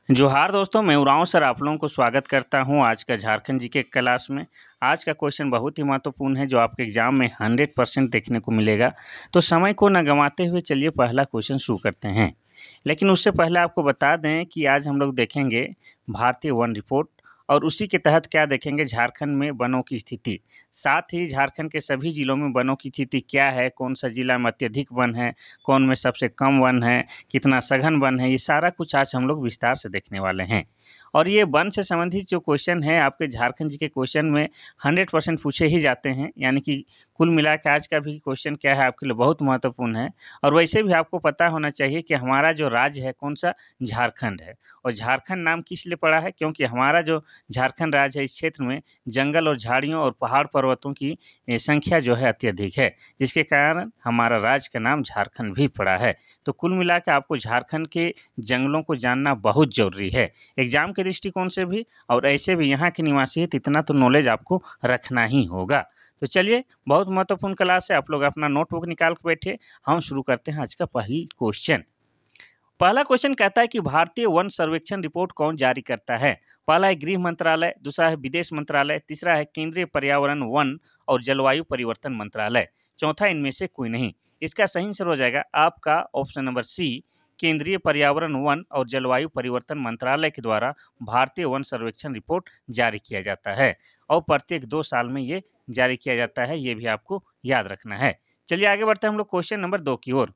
जोहार दोस्तों, मैं उरांव सर आप लोगों को स्वागत करता हूं आज का झारखंड जीके क्लास में। आज का क्वेश्चन बहुत ही महत्वपूर्ण है जो आपके एग्जाम में 100% देखने को मिलेगा। तो समय को न गंवाते हुए चलिए पहला क्वेश्चन शुरू करते हैं। लेकिन उससे पहले आपको बता दें कि आज हम लोग देखेंगे भारतीय वन रिपोर्ट और उसी के तहत क्या देखेंगे, झारखंड में वनों की स्थिति। साथ ही झारखंड के सभी जिलों में वनों की स्थिति क्या है, कौन सा जिला में अत्यधिक वन है, कौन में सबसे कम वन है, कितना सघन वन है, ये सारा कुछ आज हम लोग विस्तार से देखने वाले हैं। और ये वन से संबंधित जो क्वेश्चन है आपके झारखंड जी के क्वेश्चन में 100% पूछे ही जाते हैं, यानी कि कुल मिला के आज का भी क्वेश्चन क्या है आपके लिए बहुत महत्वपूर्ण है। और वैसे भी आपको पता होना चाहिए कि हमारा जो राज्य है कौन सा, झारखंड है। और झारखंड नाम किस लिए पड़ा है, क्योंकि हमारा जो झारखंड राज्य है इस क्षेत्र में जंगल और झाड़ियों और पहाड़ पर्वतों की संख्या जो है अत्यधिक है, जिसके कारण हमारा राज्य का नाम झारखंड भी पड़ा है। तो कुल मिला के आपको झारखंड के जंगलों को जानना बहुत ज़रूरी है एग्जाम के दृष्टिकोण से भी, और ऐसे भी यहाँ के निवासी है तो इतना तो नॉलेज आपको रखना ही होगा। तो चलिए, बहुत महत्वपूर्ण क्लास है, आप लोग अपना नोटबुक निकाल के बैठे, हम शुरू करते हैं आज का पहली क्वेश्चन। पहला क्वेश्चन कहता है कि भारतीय वन सर्वेक्षण रिपोर्ट कौन जारी करता है। पहला है गृह मंत्रालय, दूसरा है विदेश मंत्रालय, तीसरा है केंद्रीय पर्यावरण वन और जलवायु परिवर्तन मंत्रालय, चौथा इनमें से कोई नहीं। इसका सही आंसर हो जाएगा आपका ऑप्शन नंबर सी, केंद्रीय पर्यावरण वन और जलवायु परिवर्तन मंत्रालय के द्वारा भारतीय वन सर्वेक्षण रिपोर्ट जारी किया जाता है और प्रत्येक 2 साल में ये जारी किया जाता है, ये भी आपको याद रखना है। चलिए आगे बढ़ते हैं हम लोग क्वेश्चन नंबर 2 की ओर।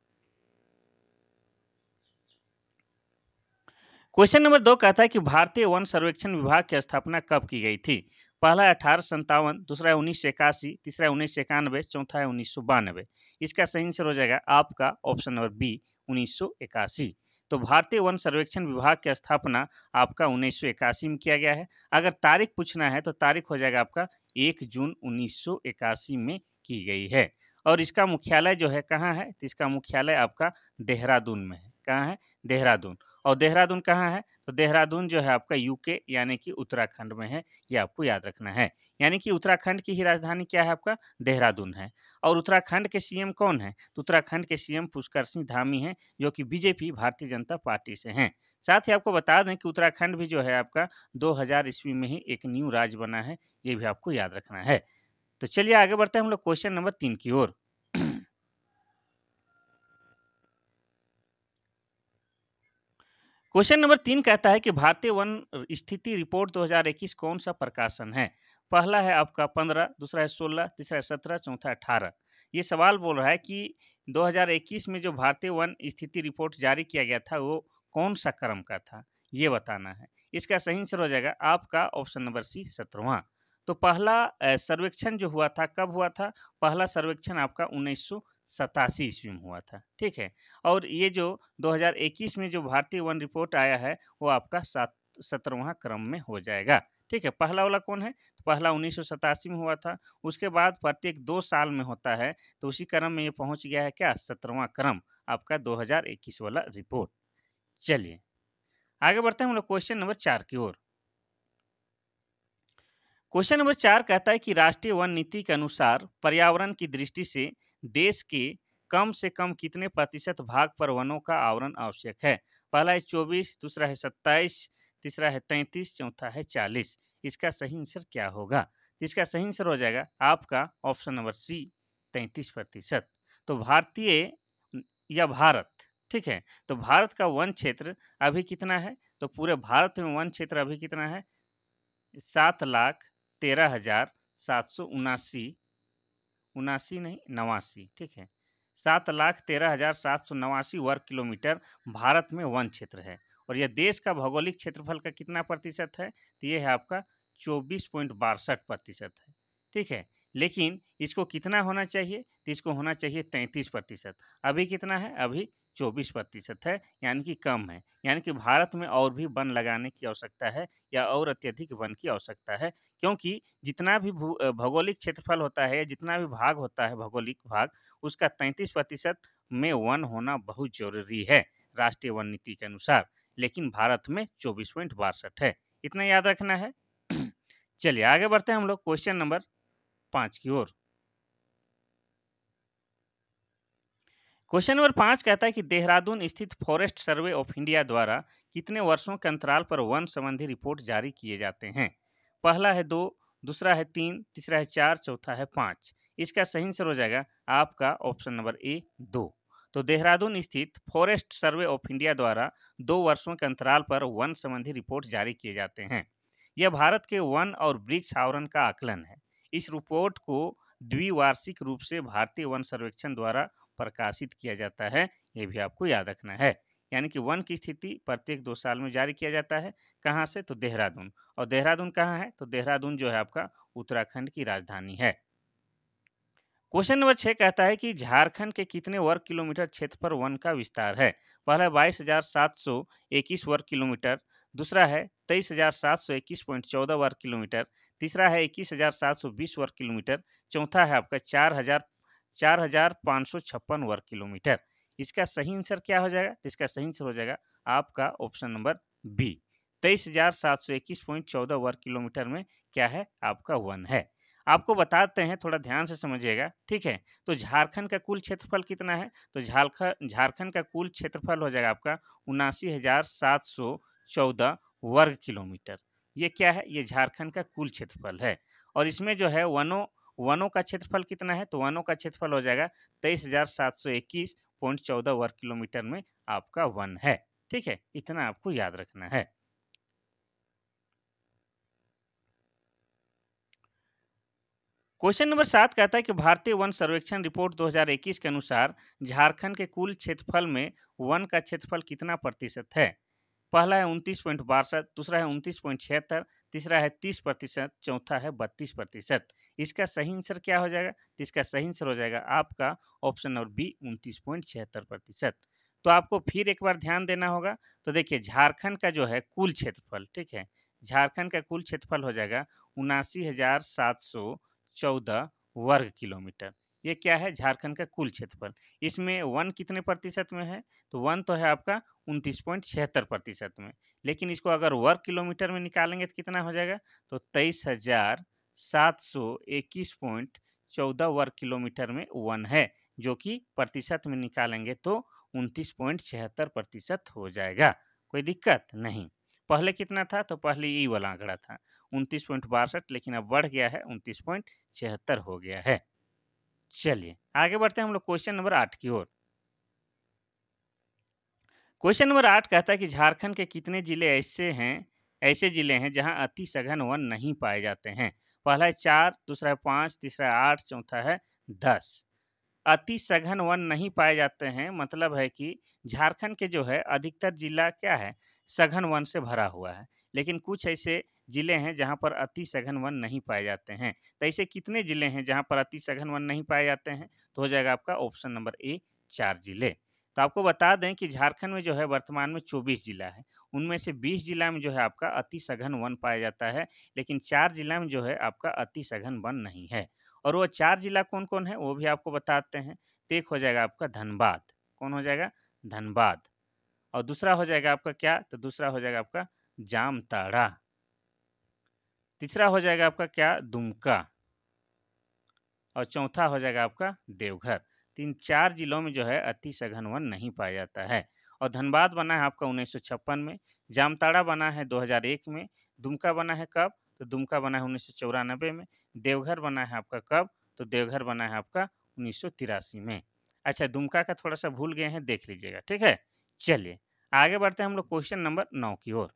क्वेश्चन नंबर 2 कहता है कि भारतीय वन सर्वेक्षण विभाग की स्थापना कब की गई थी। पहला है 1857, दूसरा है 1981, तीसरा है 1991, चौथा है 1992। इसका सही आंसर हो जाएगा आपका ऑप्शन नंबर बी, 1981। तो भारतीय वन सर्वेक्षण विभाग की स्थापना आपका 1981 में किया गया है। अगर तारीख पूछना है तो तारीख हो जाएगा आपका 1 जून 1981 में की गई है। और इसका मुख्यालय जो है कहाँ है, तो इसका मुख्यालय आपका देहरादून में है। कहाँ है, देहरादून। और देहरादून कहाँ है, तो देहरादून जो है आपका यूके यानी कि उत्तराखंड में है, ये आपको याद रखना है। यानी कि उत्तराखंड की ही राजधानी क्या है आपका, देहरादून है। और उत्तराखंड के सीएम कौन है, तो उत्तराखंड के सीएम पुष्कर सिंह धामी हैं, जो कि बीजेपी भारतीय जनता पार्टी से हैं। साथ ही आपको बता दें कि उत्तराखंड भी जो है आपका 2000 ईस्वी में ही एक न्यू राज्य बना है, ये भी आपको याद रखना है। तो चलिए आगे बढ़ते हैं हम लोग क्वेश्चन नंबर 3 की ओर। क्वेश्चन नंबर 3 कहता है कि भारतीय वन स्थिति रिपोर्ट 2021 कौन सा प्रकाशन है। पहला है आपका 15, दूसरा है 16, तीसरा है 17, चौथा है 18। ये सवाल बोल रहा है कि 2021 में जो भारतीय वन स्थिति रिपोर्ट जारी किया गया था वो कौन सा क्रम का था, ये बताना है। इसका सही आंसर हो जाएगा आपका ऑप्शन नंबर सी, 17वां। तो पहला सर्वेक्षण जो हुआ था कब हुआ था, पहला सर्वेक्षण आपका 1987 ईस्वी में हुआ था, ठीक है। और ये जो 2021 में जो भारतीय वन रिपोर्ट आया है वो आपका 17वां क्रम में हो जाएगा, ठीक है। पहला वाला कौन है, तो पहला 1987 में हुआ था, उसके बाद प्रत्येक 2 साल में होता है, तो उसी क्रम में ये पहुंच गया है क्या, 17वां क्रम आपका 2021 वाला रिपोर्ट। चलिए आगे बढ़ते हैं हम लोग क्वेश्चन नंबर 4 की ओर। क्वेश्चन नंबर 4 कहता है कि राष्ट्रीय वन नीति के अनुसार पर्यावरण की दृष्टि से देश के कम से कम कितने प्रतिशत भाग पर वनों का आवरण आवश्यक है। पहला है 24, दूसरा है 27, तीसरा है 33, चौथा है 40। इसका सही आंसर क्या होगा, इसका सही आंसर हो जाएगा आपका ऑप्शन नंबर सी, 33%। तो भारतीय या भारत, ठीक है, तो भारत का वन क्षेत्र अभी कितना है, तो पूरे भारत में वन क्षेत्र अभी कितना है, 7,13,779, उनासी नहीं, 89, ठीक है, 7,13,789 वर्ग किलोमीटर भारत में वन क्षेत्र है। और यह देश का भौगोलिक क्षेत्रफल का कितना प्रतिशत है, तो ये है आपका 24.62% है, ठीक है। लेकिन इसको कितना होना चाहिए, तो इसको होना चाहिए 33%। अभी कितना है, अभी 24% है, यानी कि कम है। यानी कि भारत में और भी वन लगाने की आवश्यकता है या और अत्यधिक वन की आवश्यकता है, क्योंकि जितना भी भौगोलिक क्षेत्रफल होता है, जितना भी भाग होता है भौगोलिक भाग, उसका 33% में वन होना बहुत जरूरी है राष्ट्रीय वन नीति के अनुसार। लेकिन भारत में 24.62 है, इतना याद रखना है। चलिए आगे बढ़ते हैं हम लोग क्वेश्चन नंबर 5 की ओर। क्वेश्चन नंबर 5 कहता है कि देहरादून स्थित फॉरेस्ट सर्वे ऑफ इंडिया द्वारा कितने वर्षों के अंतराल पर वन संबंधी रिपोर्ट जारी किए जाते हैं? पहला है 2, दूसरा है 3, तीसरा है 4, चौथा है 5। इसका सही आंसर हो जाएगा आपका ऑप्शन नंबर ए 2। तो देहरादून स्थित फॉरेस्ट सर्वे ऑफ इंडिया द्वारा 2 वर्षों के अंतराल पर वन संबंधी रिपोर्ट जारी किए जाते हैं। यह भारत के वन और वृक्ष आवरण का आकलन है। इस रिपोर्ट को द्विवार्षिक रूप से भारतीय वन सर्वेक्षण द्वारा प्रकाशित किया जाता है। ये भी आपको याद रखना है। यानी कि वन की स्थिति प्रत्येक 2 साल में जारी किया जाता है। कहाँ से? तो देहरादून। और देहरादून कहाँ है? तो देहरादून जो है आपका उत्तराखंड की राजधानी है। क्वेश्चन नंबर 6 कहता है कि झारखंड के कितने वर्ग किलोमीटर क्षेत्र पर वन का विस्तार है? पहला है 22,721 वर्ग किलोमीटर, दूसरा है 23,721.14 वर्ग किलोमीटर, तीसरा है 21,720 वर्ग किलोमीटर, चौथा है आपका 4,556 वर्ग किलोमीटर। इसका सही आंसर क्या हो जाएगा? तो इसका सही आंसर हो जाएगा आपका ऑप्शन नंबर बी। 23,721.14 वर्ग किलोमीटर में क्या है? आपका वन है। आपको बताते हैं, थोड़ा ध्यान से समझिएगा, ठीक है। तो झारखंड का कुल क्षेत्रफल कितना है? तो झारखंड का कुल क्षेत्रफल हो जाएगा आपका 79,714 वर्ग किलोमीटर। ये क्या है? ये झारखंड का कुल क्षेत्रफल है। और इसमें जो है वनों का क्षेत्रफल कितना है? तो वनों का क्षेत्रफल हो जाएगा 23,721.14 वर्ग किलोमीटर में आपका वन है। ठीक है, इतना आपको याद रखना है। क्वेश्चन नंबर 7 कहता है कि भारतीय वन सर्वेक्षण रिपोर्ट 2021 के अनुसार झारखंड के कुल क्षेत्रफल में वन का क्षेत्रफल कितना प्रतिशत है? पहला है 29.62, दूसरा है 29.76, तीसरा है 30%, चौथा है 32%। इसका सही आंसर क्या हो जाएगा? तो इसका सही आंसर हो जाएगा आपका ऑप्शन नंबर बी 29.76%। तो आपको फिर एक बार ध्यान देना होगा। तो देखिए, झारखंड का जो है कुल क्षेत्रफल, ठीक है, झारखंड का कुल क्षेत्रफल हो जाएगा 79,714 वर्ग किलोमीटर। ये क्या है? झारखंड का कुल क्षेत्रफल। इसमें वन कितने प्रतिशत में है? तो वन तो है आपका 29.76% में, लेकिन इसको अगर वर्ग किलोमीटर में निकालेंगे तो कितना हो जाएगा? तो 23,721.14 वर्ग किलोमीटर में वन है, जो कि प्रतिशत में निकालेंगे तो 29.76% हो जाएगा। कोई दिक्कत नहीं। पहले कितना था? तो पहले ई वाला आंकड़ा था 29.62, लेकिन अब बढ़ गया है 29.76 हो गया है। चलिए आगे बढ़ते हैं हम लोग क्वेश्चन नंबर 8 की ओर। क्वेश्चन नंबर 8 कहता है कि झारखंड के कितने जिले ऐसे जिले हैं जहां अति सघन वन नहीं पाए जाते हैं? पहला है 4, दूसरा है 5, तीसरा है 8, चौथा है 10। अति सघन वन नहीं पाए जाते हैं मतलब है कि झारखंड के जो है अधिकतर जिला क्या है? सघन वन से भरा हुआ है, लेकिन कुछ ऐसे जिले हैं जहां पर अति सघन वन नहीं पाए जाते हैं। तो ऐसे कितने जिले हैं जहां पर अति सघन वन नहीं पाए जाते हैं? तो हो जाएगा आपका ऑप्शन नंबर ए 4 जिले। तो आपको बता दें कि झारखंड में जो है वर्तमान में 24 जिला है। उनमें से 20 जिला में जो है आपका अति सघन वन पाया जाता है, लेकिन 4 जिला में जो है आपका अति सघन वन नहीं है। और वो 4 जिला कौन-कौन है वो भी आपको बताते हैं। तो एक हो जाएगा आपका धनबाद। कौन हो जाएगा? धनबाद। और दूसरा हो जाएगा आपका क्या? तो दूसरा हो जाएगा आपका जामताड़ा। तीसरा हो जाएगा आपका क्या? दुमका। और चौथा हो जाएगा आपका देवघर। 3-4 जिलों में जो है अति सघन वन नहीं पाया जाता है। और धनबाद बना है आपका 1956 में, जामताड़ा बना है 2001 में, दुमका बना है कब? तो दुमका बना है 1994 में, देवघर बना है आपका कब? तो देवघर बना है आपका 1983 में। अच्छा, दुमका का थोड़ा सा भूल गए हैं, देख लीजिएगा, ठीक है। चलिए आगे बढ़ते हैं हम लोग क्वेश्चन नंबर 9 की ओर।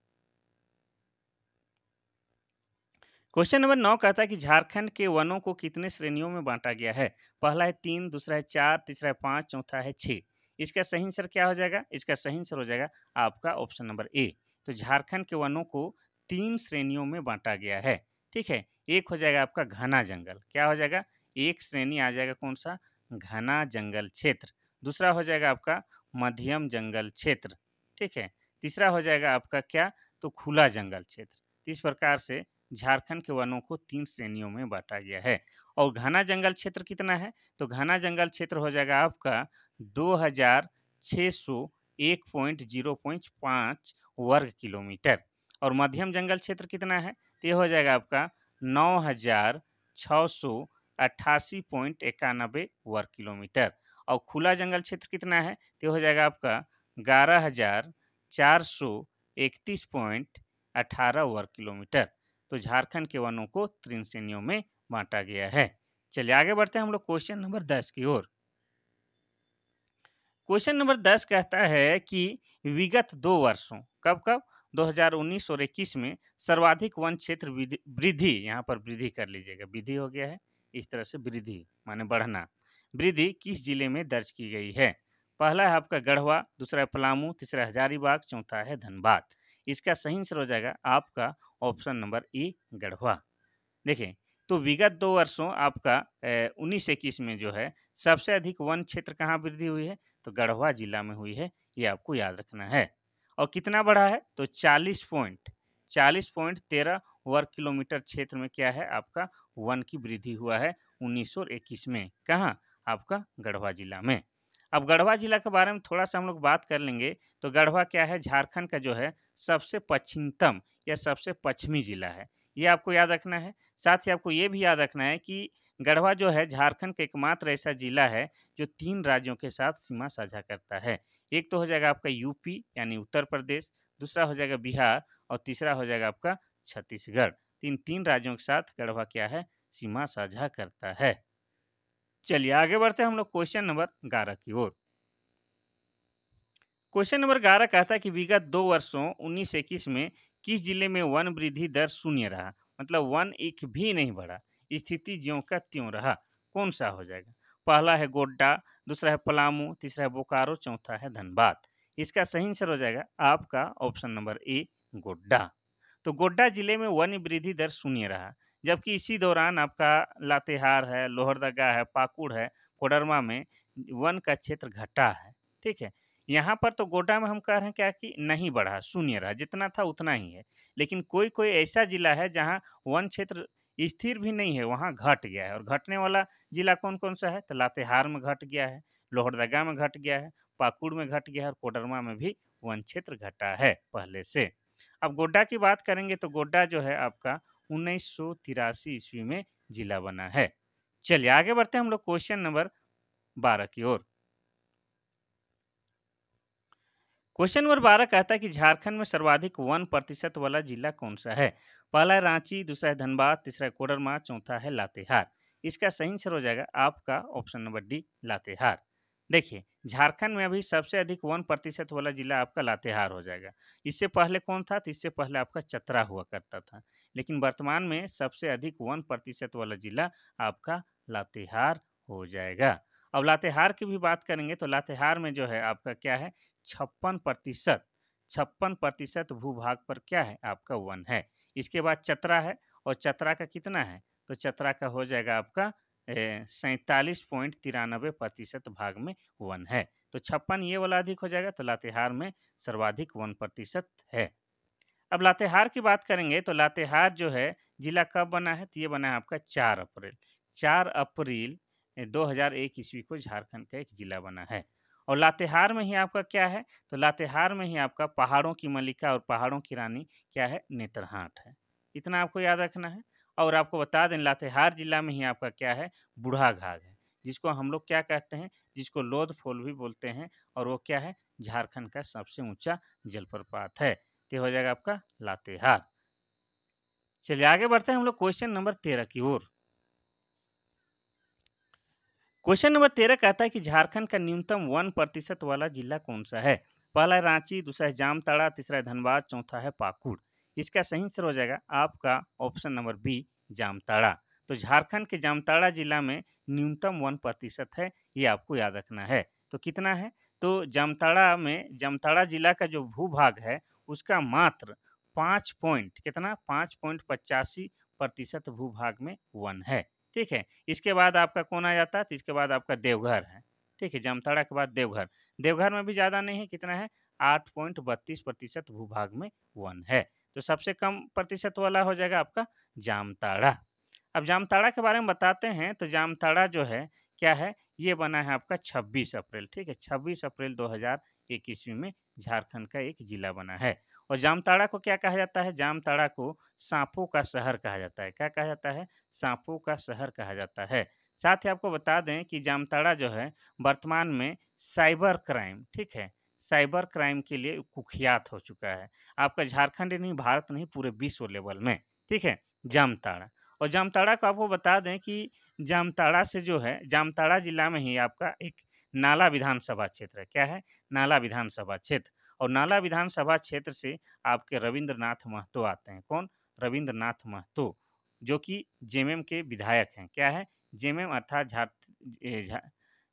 क्वेश्चन नंबर 9 कहता है कि झारखंड के वनों को कितने श्रेणियों में बांटा गया है? पहला है 3, दूसरा है 4, तीसरा है 5, चौथा है 6। इसका सही आंसर क्या हो जाएगा? इसका सही आंसर हो जाएगा आपका ऑप्शन नंबर ए। तो झारखंड के वनों को 3 श्रेणियों में बांटा गया है, ठीक है। एक हो जाएगा आपका घना जंगल। क्या हो जाएगा? एक श्रेणी आ जाएगा कौन सा? घना जंगल क्षेत्र। दूसरा हो जाएगा आपका मध्यम जंगल क्षेत्र, ठीक है। तीसरा हो जाएगा आपका क्या? तो खुला जंगल क्षेत्र। इस प्रकार से झारखंड के वनों को 3 श्रेणियों में बांटा गया है। और घना जंगल क्षेत्र कितना है? तो घना जंगल क्षेत्र हो जाएगा आपका 2601.0.5 वर्ग किलोमीटर। और मध्यम जंगल क्षेत्र कितना है? तो ये हो जाएगा आपका 9688.91 वर्ग किलोमीटर। और खुला जंगल क्षेत्र कितना है, तो हो जाएगा आपका 11,431.18 वर्ग किलोमीटर। तो झारखंड के वनों को 3 श्रेणियों में बांटा गया है। चलिए आगे बढ़ते हैं हम लोग क्वेश्चन नंबर 10 की ओर। क्वेश्चन नंबर 10 कहता है कि विगत 2 वर्षों, कब कब, 2019 और 21 में सर्वाधिक वन क्षेत्र वृद्धि, यहाँ पर वृद्धि कर लीजिएगा, वृद्धि हो गया है, इस तरह से वृद्धि माने बढ़ना, वृद्धि किस जिले में दर्ज की गई है। पहला है आपका गढ़वा, दूसरा है पलामू, तीसरा है हजारीबाग, चौथा है धनबाद। इसका सही आंसर हो जाएगा आपका ऑप्शन नंबर ए, गढ़वा। देखिए, तो विगत 2 वर्षों आपका 19-21 में जो है सबसे अधिक वन क्षेत्र कहाँ वृद्धि हुई है, तो गढ़वा जिला में हुई है, ये आपको याद रखना है। और कितना बढ़ा है, तो 40.13 वर्ग किलोमीटर क्षेत्र में क्या है आपका वन की वृद्धि हुआ है 19 और 21 में, कहाँ, आपका गढ़वा जिला में। अब गढ़वा जिला के बारे में थोड़ा सा हम लोग बात कर लेंगे, तो गढ़वा क्या है, झारखंड का जो है सबसे पश्चिमतम या सबसे पश्चिमी जिला है, ये आपको याद रखना है। साथ ही आपको ये भी याद रखना है कि गढ़वा जो है झारखंड का एकमात्र ऐसा जिला है जो 3 राज्यों के साथ सीमा साझा करता है। एक तो हो जाएगा आपका यूपी यानी उत्तर प्रदेश, दूसरा हो जाएगा बिहार और तीसरा हो जाएगा आपका छत्तीसगढ़। इन 3 राज्यों के साथ गढ़वा क्या है, सीमा साझा करता है। चलिए आगे बढ़ते हैं हम लोग क्वेश्चन नंबर 11 की ओर। क्वेश्चन नंबर 11 कहता है कि विगत 2 वर्षों 19-21 में किस जिले में वन वृद्धि दर शून्य रहा, मतलब वन एक भी नहीं बढ़ा, स्थिति ज्यों का त्यों रहा, कौन सा हो जाएगा। पहला है गोड्डा, दूसरा है पलामू, तीसरा है बोकारो, चौथा है धनबाद। इसका सही आंसर हो जाएगा आपका ऑप्शन नंबर ए, गोड्डा। तो गोड्डा जिले में वन वृद्धि दर शून्य रहा, जबकि इसी दौरान आपका लातेहार है, लोहरदगा है, पाकुड़ है, कोडरमा में वन का क्षेत्र घटा है। ठीक है, यहाँ पर तो गोड्डा में हम कह रहे हैं क्या कि नहीं बढ़ा, शून्य रहा, जितना था उतना ही है। लेकिन कोई कोई ऐसा जिला है जहाँ वन क्षेत्र स्थिर भी नहीं है, वहाँ घट गया है। और घटने वाला जिला कौन कौन सा है, तो लातेहार में घट गया है, लोहरदगा में घट गया है, पाकुड़ में घट गया है और कोडरमा में भी वन क्षेत्र घटा है पहले से। अब गोड्डा की बात करेंगे तो गोड्डा जो है आपका 1983 ईस्वी में जिला बना है। चलिए आगे बढ़ते हैं हम लोग क्वेश्चन नंबर 12 की ओर। क्वेश्चन नंबर 12 कहता है कि झारखंड में सर्वाधिक 1% वाला जिला कौन सा है। पहला है रांची, दूसरा है धनबाद, तीसरा है कोडरमा, चौथा है लातेहार। इसका सही आंसर हो जाएगा आपका ऑप्शन नंबर डी, लातेहार। देखिए, झारखंड में अभी सबसे अधिक 1% वाला जिला आपका लातेहार हो जाएगा। इससे पहले कौन था, तो इससे पहले आपका चतरा हुआ करता था, लेकिन वर्तमान में सबसे अधिक 1% वाला जिला आपका लातेहार हो जाएगा। अब लातेहार की भी बात करेंगे तो लातेहार में जो है आपका क्या है, 56% भूभाग पर क्या है आपका वन है। इसके बाद चतरा है, और चतरा का कितना है, तो चतरा का हो जाएगा आपका 47.93% भाग में वन है। तो 56 ये वाला अधिक हो जाएगा, तो लातेहार में सर्वाधिक 1% है। अब लातेहार की बात करेंगे तो लातेहार जो है जिला कब बना है, तो ये बना है आपका 4 अप्रैल 2001 ईस्वी को झारखंड का एक जिला बना है। और लातेहार में ही आपका क्या है, तो लातेहार में ही आपका पहाड़ों की मलिका और पहाड़ों की रानी क्या है, नेतरहाट है। इतना आपको याद रखना है। और आपको बता दें लातेहार जिला में ही आपका क्या है, बूढ़ा घाघ है, जिसको हम लोग क्या कहते हैं, जिसको लोध फोल भी बोलते हैं, और वो क्या है, झारखंड का सबसे ऊंचा जलप्रपात है। तो हो जाएगा आपका लातेहार। चलिए आगे बढ़ते हैं हम लोग क्वेश्चन नंबर 13 की ओर। क्वेश्चन नंबर 13 कहता है कि झारखंड का न्यूनतम 1% वाला जिला कौन सा है। पहला है रांची, दूसरा है जामताड़ा, तीसरा है धनबाद, चौथा है पाकुड़। इसका सही आंसर हो जाएगा आपका ऑप्शन नंबर बी, जामताड़ा। तो झारखंड के जामताड़ा जिला में न्यूनतम 1% है, ये आपको याद रखना है। तो कितना है, तो जामताड़ा में, जामताड़ा जिला का जो भूभाग है उसका मात्र 5 पॉइंट कितना, 5.85% भूभाग में वन है। ठीक है, इसके बाद आपका कौन आ जाता है, तो इसके बाद आपका देवघर है। ठीक है, जामताड़ा के बाद देवघर, देवघर में भी ज़्यादा नहीं है, कितना है, 8.32% भूभाग में वन है। तो सबसे कम प्रतिशत वाला हो जाएगा आपका जामताड़ा। अब जामताड़ा के बारे में बताते हैं, तो जामताड़ा जो है क्या है, ये बना है आपका 26 अप्रैल। ठीक है, 26 अप्रैल 2001 ईस्वी में झारखंड का एक जिला बना है। और जामताड़ा को क्या कहा जाता है, जामताड़ा को सांपों का शहर कहा जाता है। क्या कहा जाता है, सांपों का शहर कहा जाता है। साथ ही आपको बता दें कि जामताड़ा जो है वर्तमान में साइबर क्राइम, ठीक है, साइबर क्राइम के लिए कुख्यात हो चुका है। आपका झारखंड ही नहीं, भारत नहीं, पूरे विश्व लेवल में, ठीक है, जामताड़ा। और जामताड़ा को आपको बता दें कि जामताड़ा से जो है, जामताड़ा जिला में ही आपका एक नाला विधानसभा क्षेत्र है। क्या है? नाला विधानसभा क्षेत्र। और नाला विधानसभा क्षेत्र से आपके रविंद्रनाथ महतो आते हैं। कौन? रविंद्रनाथ महतो, जो कि जेएमएम के विधायक हैं। क्या है? जेएमएम अर्थात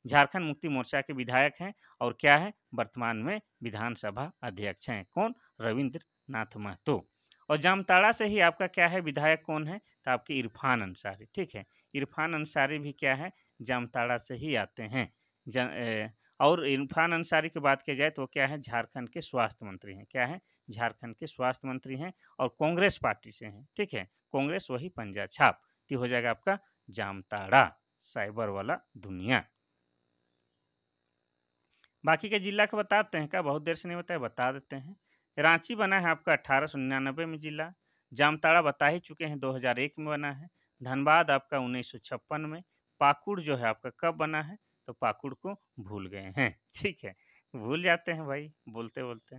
झारखंड मुक्ति मोर्चा के विधायक हैं। और क्या है? वर्तमान में विधानसभा अध्यक्ष हैं। कौन? रविंद्रनाथ महतो। और जामताड़ा से ही आपका क्या है, विधायक कौन है? तो आपके इरफान अंसारी, ठीक है, इरफान अंसारी भी क्या है, जामताड़ा से ही आते हैं। और इरफान अंसारी की बात की जाए तो क्या है, झारखंड के स्वास्थ्य मंत्री हैं। क्या है? झारखंड के स्वास्थ्य मंत्री हैं और कांग्रेस पार्टी से हैं, ठीक है, कांग्रेस वही पंजा छाप। तो हो जाएगा आपका जामताड़ा, साइबर वाला दुनिया। बाकी के जिला का बताते हैं क्या? बहुत देर से नहीं बताया, बता देते हैं। रांची बना है आपका 1899 में जिला। जामताड़ा बता ही चुके हैं, 2001 में बना है। धनबाद आपका 1956 में। पाकुड़ जो है आपका कब बना है? तो पाकुड़ को भूल गए हैं, ठीक है, भूल जाते हैं भाई बोलते बोलते।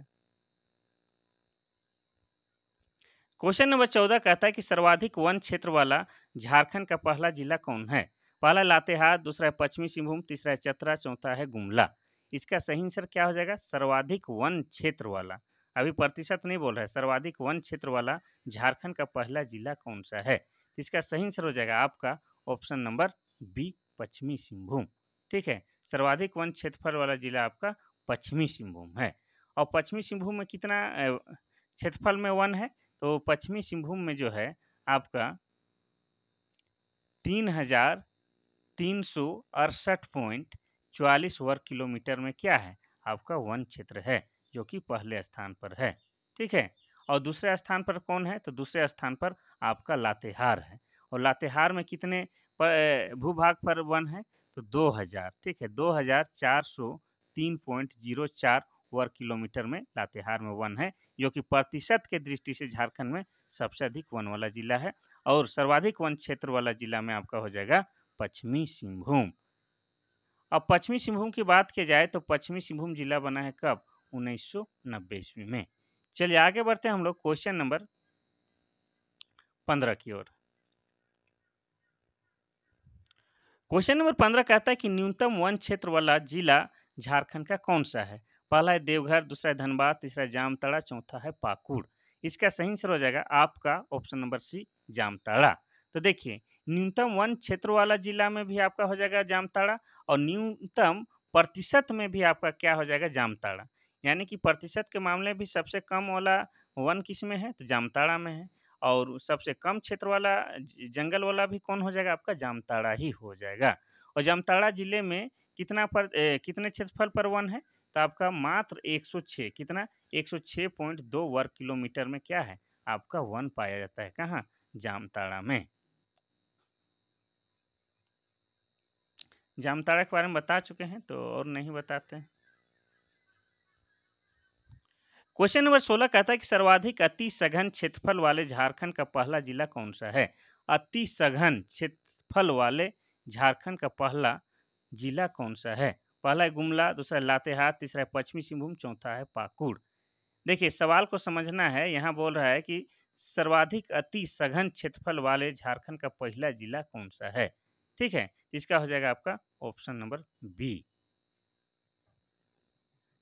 क्वेश्चन नंबर 14 कहता है कि सर्वाधिक वन क्षेत्र वाला झारखंड का पहला जिला कौन है? पहला लातेहार, दूसरा है पश्चिमी सिंहभूम, तीसरा है चतरा, चौथा है गुमला। इसका सही आंसर क्या हो जाएगा? सर्वाधिक वन क्षेत्र वाला। अभी प्रतिशत नहीं बोल रहा है, सर्वाधिक वन क्षेत्र वाला झारखंड का पहला जिला कौन सा है? तो इसका सही आंसर हो जाएगा आपका ऑप्शन नंबर बी, पश्चिमी सिंहभूम, ठीक है। सर्वाधिक वन क्षेत्रफल वाला जिला आपका पश्चिमी सिंहभूम है। और पश्चिमी सिंहभूम में कितना क्षेत्रफल में वन है? तो पश्चिमी सिंहभूम में जो है आपका 3,368.44 वर्ग किलोमीटर में क्या है, आपका वन क्षेत्र है, जो कि पहले स्थान पर है, ठीक है। और दूसरे स्थान पर कौन है? तो दूसरे स्थान पर आपका लातेहार है। और लातेहार में कितने भूभाग पर वन है? तो 2000, ठीक है, 2403.04 वर्ग किलोमीटर में लातेहार में वन है, जो कि प्रतिशत के दृष्टि से झारखंड में सबसे अधिक वन वाला जिला है। और सर्वाधिक वन क्षेत्र वाला जिला में आपका हो जाएगा पश्चिमी सिंहभूम। अब पश्चिमी सिंहभूम की बात की जाए तो पश्चिमी सिंहभूम जिला बना है कब? 1990 ईस्वी में। चलिए आगे बढ़ते हैं हम लोग क्वेश्चन नंबर 15 की ओर। क्वेश्चन नंबर 15 कहता है कि न्यूनतम वन क्षेत्र वाला जिला झारखंड का कौन सा है? पहला है देवघर, दूसरा है धनबाद, तीसरा है जामताड़ा, चौथा है पाकुड़। इसका सही आंसर हो जाएगा आपका ऑप्शन नंबर सी, जामताड़ा। तो देखिए, न्यूनतम वन क्षेत्र वाला जिला में भी आपका हो जाएगा जामताड़ा, और न्यूनतम प्रतिशत में भी आपका क्या हो जाएगा? जामताड़ा। यानी कि प्रतिशत के मामले में भी सबसे कम वाला वन किस में है? तो जामताड़ा में है। और सबसे कम क्षेत्र वाला जंगल वाला भी कौन हो जाएगा? आपका जामताड़ा ही हो जाएगा। और जामताड़ा जिले में कितने क्षेत्रफल पर वन है? तो आपका मात्र 106, कितना? 106.2 वर्ग किलोमीटर में क्या है? आपका वन पाया जाता है। कहाँ? जामताड़ा में। जामताड़ा के बारे में बता चुके हैं, तो और नहीं बताते हैं। क्वेश्चन नंबर 16 कहता है कि सर्वाधिक अति सघन क्षेत्रफल वाले झारखंड का पहला जिला कौन सा है? अति सघन क्षेत्रफल वाले झारखंड का पहला जिला कौन सा है? पहला है गुमला, दूसरा है लातेहार, तीसरा है पश्चिमी सिंहभूम, चौथा है पाकुड़। देखिए, सवाल को समझना है। यहाँ बोल रहा है कि सर्वाधिक अति सघन क्षेत्रफल वाले झारखंड का पहला जिला कौन सा है, ठीक है। इसका हो जाएगा आपका ऑप्शन नंबर बी।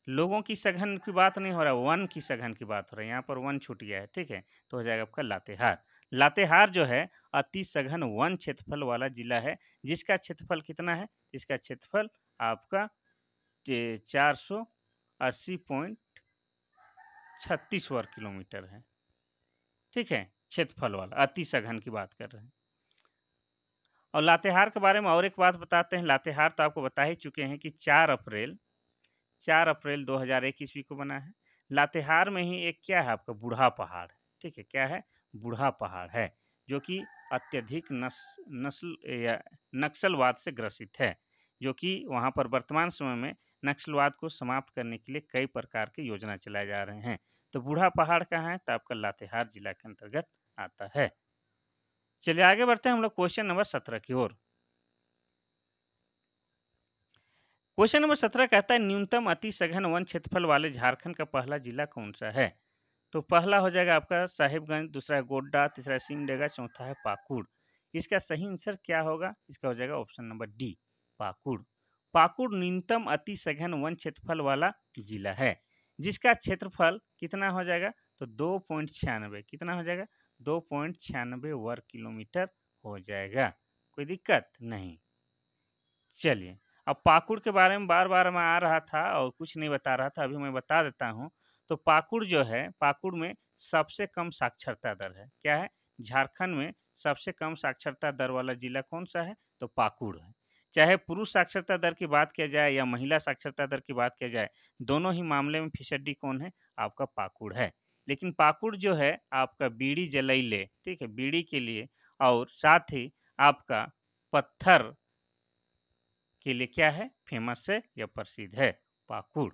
लोगों की सघन की बात नहीं हो रहा, वन की सघन की बात हो रही है। यहाँ पर वन छूट गया है, ठीक है, तो हो जाएगा आपका लातेहार। लातेहार जो है अति सघन वन क्षेत्रफल वाला जिला है, जिसका क्षेत्रफल कितना है? इसका क्षेत्रफल आपका 480.36 वर्ग किलोमीटर है, ठीक है, क्षेत्रफल वाला अति सघन की बात कर रहे हैं। और लातेहार के बारे में और एक बात बताते हैं। लातेहार तो आपको बता ही चुके हैं कि 4 अप्रैल 2001 ईस्वी को बना है। लातेहार में ही एक क्या है आपका? बूढ़ा पहाड़, ठीक है, क्या है? बूढ़ा पहाड़ है, जो कि अत्यधिक नक्सलवाद से ग्रसित है, जो कि वहाँ पर वर्तमान समय में नक्सलवाद को समाप्त करने के लिए कई प्रकार की योजना चलाए जा रहे हैं। तो बूढ़ा पहाड़ कहाँ है? तो आपका लातेहार जिला के अंतर्गत आता है। चलिए आगे बढ़ते हैं हम लोग क्वेश्चन नंबर 17 की ओर। क्वेश्चन नंबर 17 कहता है न्यूनतम अति सघन वन क्षेत्रफल वाले झारखंड का पहला जिला कौन सा है? तो पहला हो जाएगा आपका साहिबगंज, दूसरा है गोड्डा, तीसरा है सिमडेगा, चौथा है पाकुड़। इसका सही आंसर क्या होगा? इसका हो जाएगा option number D, Pakur. Pakur न्यूनतम अति सघन वन क्षेत्रफल वाला जिला है, जिसका क्षेत्रफल कितना हो जाएगा? तो 2.96, कितना हो जाएगा? 2.96 वर्ग किलोमीटर हो जाएगा। कोई दिक्कत नहीं। चलिए, अब पाकुड़ के बारे में बार-बार मैं आ रहा था और कुछ नहीं बता रहा था, अभी मैं बता देता हूँ। तो पाकुड़ जो है, पाकुड़ में सबसे कम साक्षरता दर है। क्या है? झारखंड में सबसे कम साक्षरता दर वाला जिला कौन-सा है? तो पाकुड़ है। चाहे पुरुष साक्षरता दर की बात किया जाए या महिला साक्षरता दर की बात किया जाए, दोनों ही मामले में फीसदी कौन है? आपका पाकुड़ है। लेकिन पाकुड़ जो है आपका बीड़ी जलैले, ठीक है? बीड़ी के लिए और साथ ही आपका पत्थर के लिए क्या है? फेमस है या प्रसिद्ध है? पाकुड़।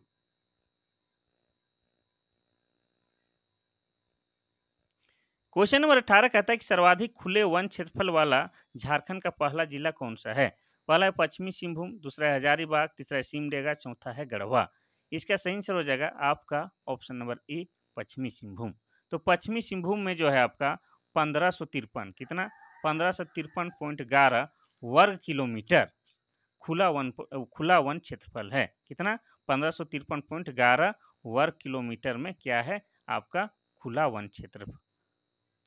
क्वेश्चन नंबर 18 कहता है कि सर्वाधिक खुले वन क्षेत्रफल वाला झारखंड का पहला जिला कौन सा है? पहला है पश्चिमी सिंहभूम, दूसरा है हजारीबाग, तीसरा है सिमडेगा, चौथा है गढ़वा। इसका सही आंसर हो जाएगा आपका ऑप्शन नंबर ए, पश्चिमी सिंहभूम। तो पश्चिमी सिंहभूम में जो है आपका 1553, कितना? 1553.11 वर्ग किलोमीटर खुला वन क्षेत्रफल है। कितना? 1553.11 वर्ग किलोमीटर में क्या है? आपका खुला वन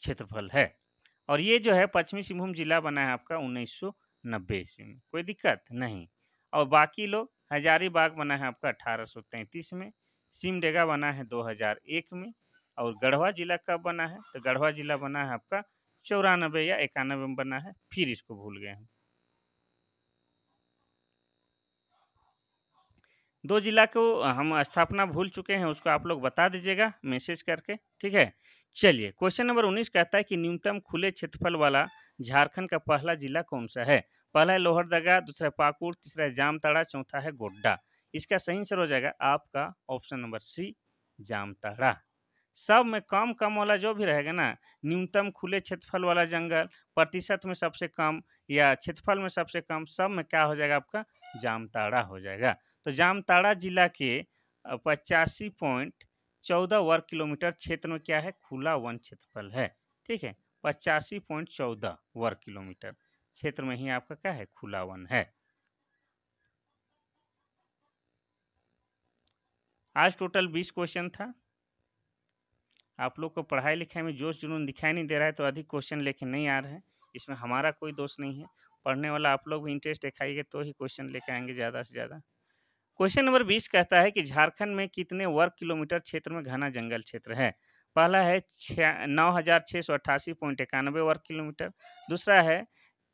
क्षेत्रफल है। और ये जो है पश्चिमी सिंहभूम जिला बना है आपका 1990 ईस्वी में। कोई दिक्कत नहीं। और बाकी लोग हजारीबाग बना है आपका 1833 में, सिमडेगा बना है 2001 में, और गढ़वा जिला कब बना है? तो गढ़वा जिला बना है आपका 94 या 91 में बना है, फिर इसको भूल गए हम। 2 जिला को हम स्थापना भूल चुके हैं, उसको आप लोग बता दीजिएगा मैसेज करके, ठीक है? चलिए, क्वेश्चन नंबर 19 कहता है कि न्यूनतम खुले क्षेत्रफल वाला झारखंड का पहला जिला कौन-सा है? पहला है लोहरदगा, दूसरा है पाकुड़, तीसरा है जामताड़ा, चौथा है गोड्डा। इसका सही आंसर हो जाएगा आपका ऑप्शन नंबर सी, जामताड़ा। सब में कम वाला जो भी रहेगा ना, न्यूनतम खुले क्षेत्रफल वाला जंगल, प्रतिशत में सबसे कम या क्षेत्रफल में सबसे कम, सब में क्या हो जाएगा आपका? जामताड़ा हो जाएगा। तो जामताड़ा जिला के 85.14 वर्ग किलोमीटर क्षेत्र में क्या है? खुला वन क्षेत्रफल है। ठीक है? 85.14 वर्ग किलोमीटर क्षेत्र में ही आपका क्या है? खुला वन है। आज टोटल 20 क्वेश्चन था। आप लोग को पढ़ाई लिखाई में जोश जुनून दिखाई नहीं दे रहा है तो अधिक क्वेश्चन लेके नहीं आ रहे हैं। इसमें हमारा कोई दोष नहीं है। पढ़ने वाला आप लोग भी इंटरेस्ट दिखाइए तो ही क्वेश्चन लेके आएंगे ज़्यादा से ज़्यादा। क्वेश्चन नंबर 20 कहता है कि झारखंड में कितने वर्ग किलोमीटर क्षेत्र में घना जंगल क्षेत्र है? पहला है 9688.91 वर्ग किलोमीटर, दूसरा है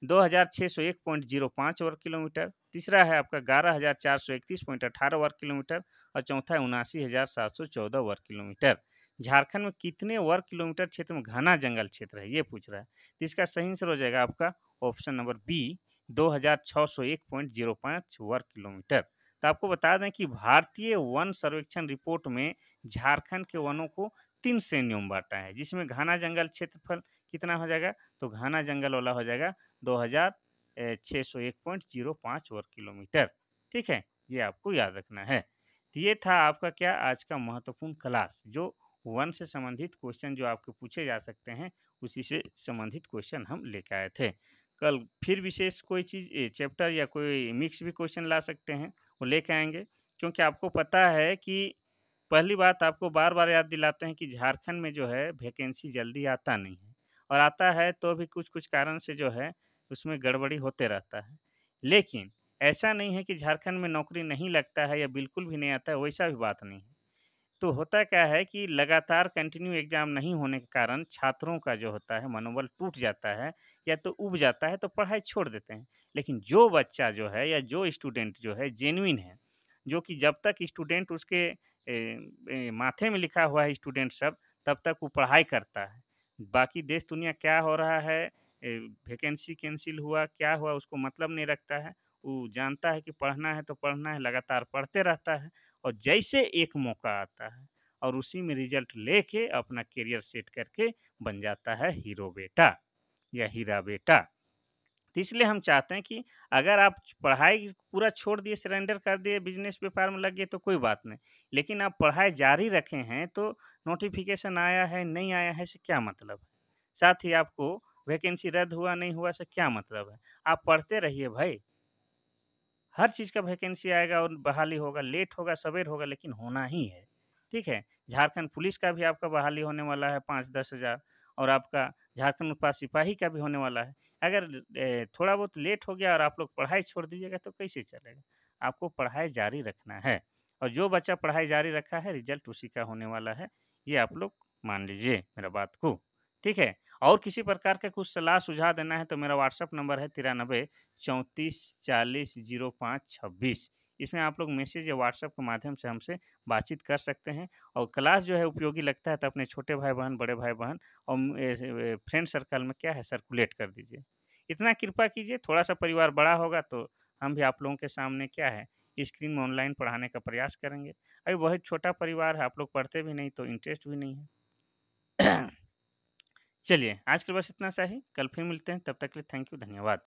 2601.05 वर्ग किलोमीटर, तीसरा है आपका 11431.18 वर्ग किलोमीटर और चौथा है 79714 वर्ग किलोमीटर। झारखंड में कितने वर्ग किलोमीटर क्षेत्र में घना जंगल क्षेत्र है, ये पूछ रहा है। तो इसका सही आंसर हो जाएगा आपका ऑप्शन नंबर बी, 2601.05 वर्ग किलोमीटर। तो आपको बता दें कि भारतीय वन सर्वेक्षण रिपोर्ट में झारखंड के वनों को 3 श्रेणियों में बांटा है, जिसमें घना जंगल क्षेत्रफल कितना हो जाएगा? तो घना जंगल वाला हो जाएगा 2601.05 वर्ग किलोमीटर। ठीक है, ये आपको याद रखना है। तो ये था आपका क्या आज का महत्वपूर्ण क्लास, जो वन से संबंधित क्वेश्चन जो आपके पूछे जा सकते हैं, उसी से संबंधित क्वेश्चन हम लेकर आए थे। कल फिर विशेष कोई चीज़ चैप्टर या कोई मिक्स भी क्वेश्चन ला सकते हैं, वो लेके आएँगे, क्योंकि आपको पता है कि पहली बात आपको बार-बार याद दिलाते हैं कि झारखंड में जो है वैकेंसी जल्दी आता नहीं है, और आता है तो भी कुछ-कुछ कारण से जो है उसमें गड़बड़ी होते रहता है। लेकिन ऐसा नहीं है कि झारखंड में नौकरी नहीं लगता है या बिल्कुल भी नहीं आता है, वैसा भी बात नहीं है। तो होता क्या है कि लगातार कंटिन्यू एग्ज़ाम नहीं होने के कारण छात्रों का जो होता है मनोबल टूट जाता है या तो ऊब जाता है, तो पढ़ाई छोड़ देते हैं। लेकिन जो बच्चा जो है या जो स्टूडेंट जो है जेन्युइन है, जो कि जब तक स्टूडेंट उसके माथे में लिखा हुआ है स्टूडेंट सब, तब तक वो पढ़ाई करता है। बाकी देश दुनिया क्या हो रहा है, वैकेंसी कैंसिल हुआ, क्या हुआ, उसको मतलब नहीं रखता है। वो जानता है कि पढ़ना है तो पढ़ना है, लगातार पढ़ते रहता है, और जैसे एक मौका आता है और उसी में रिजल्ट लेके अपना करियर सेट करके बन जाता है हीरो बेटा या हीरा बेटा। तो इसलिए हम चाहते हैं कि अगर आप पढ़ाई पूरा छोड़ दिए, सरेंडर कर दिए, बिज़नेस व्यापार में लग गए तो कोई बात नहीं। लेकिन आप पढ़ाई जारी रखे हैं तो नोटिफ़िकेशन आया है, नहीं आया है इससे क्या मतलब है? साथ ही आपको वैकेंसी रद्द हुआ, नहीं हुआ इससे क्या मतलब है? आप पढ़ते रहिए भाई। हर चीज़ का वैकेंसी आएगा और बहाली होगा, लेट होगा, सवेर होगा लेकिन होना ही है, ठीक है? झारखंड पुलिस का भी आपका बहाली होने वाला है 5-10 हज़ार और आपका झारखंड उत्पाद सिपाही का भी होने वाला है। अगर थोड़ा बहुत लेट हो गया और आप लोग पढ़ाई छोड़ दीजिएगा तो कैसे चलेगा? आपको पढ़ाई जारी रखना है और जो बच्चा पढ़ाई जारी रखा है रिज़ल्ट उसी का होने वाला है, ये आप लोग मान लीजिए मेरा बात को, ठीक है? और किसी प्रकार का कुछ सलाह सुझाव देना है तो मेरा व्हाट्सएप नंबर है 93 34 40 05 26। इसमें आप लोग मैसेज या व्हाट्सएप के माध्यम से हमसे बातचीत कर सकते हैं और क्लास जो है उपयोगी लगता है तो अपने छोटे भाई-बहन, बड़े भाई-बहन और फ्रेंड सर्कल में क्या है सर्कुलेट कर दीजिए। इतना कृपा कीजिए, थोड़ा-सा परिवार बड़ा होगा तो हम भी आप लोगों के सामने क्या है स्क्रीन में ऑनलाइन पढ़ाने का प्रयास करेंगे। अभी बहुत छोटा परिवार है, आप लोग पढ़ते भी नहीं तो इंटरेस्ट भी नहीं है। चलिए, आज के लिए बस इतना सा ही। कल फिर मिलते हैं, तब तक के लिए थैंक यू, धन्यवाद।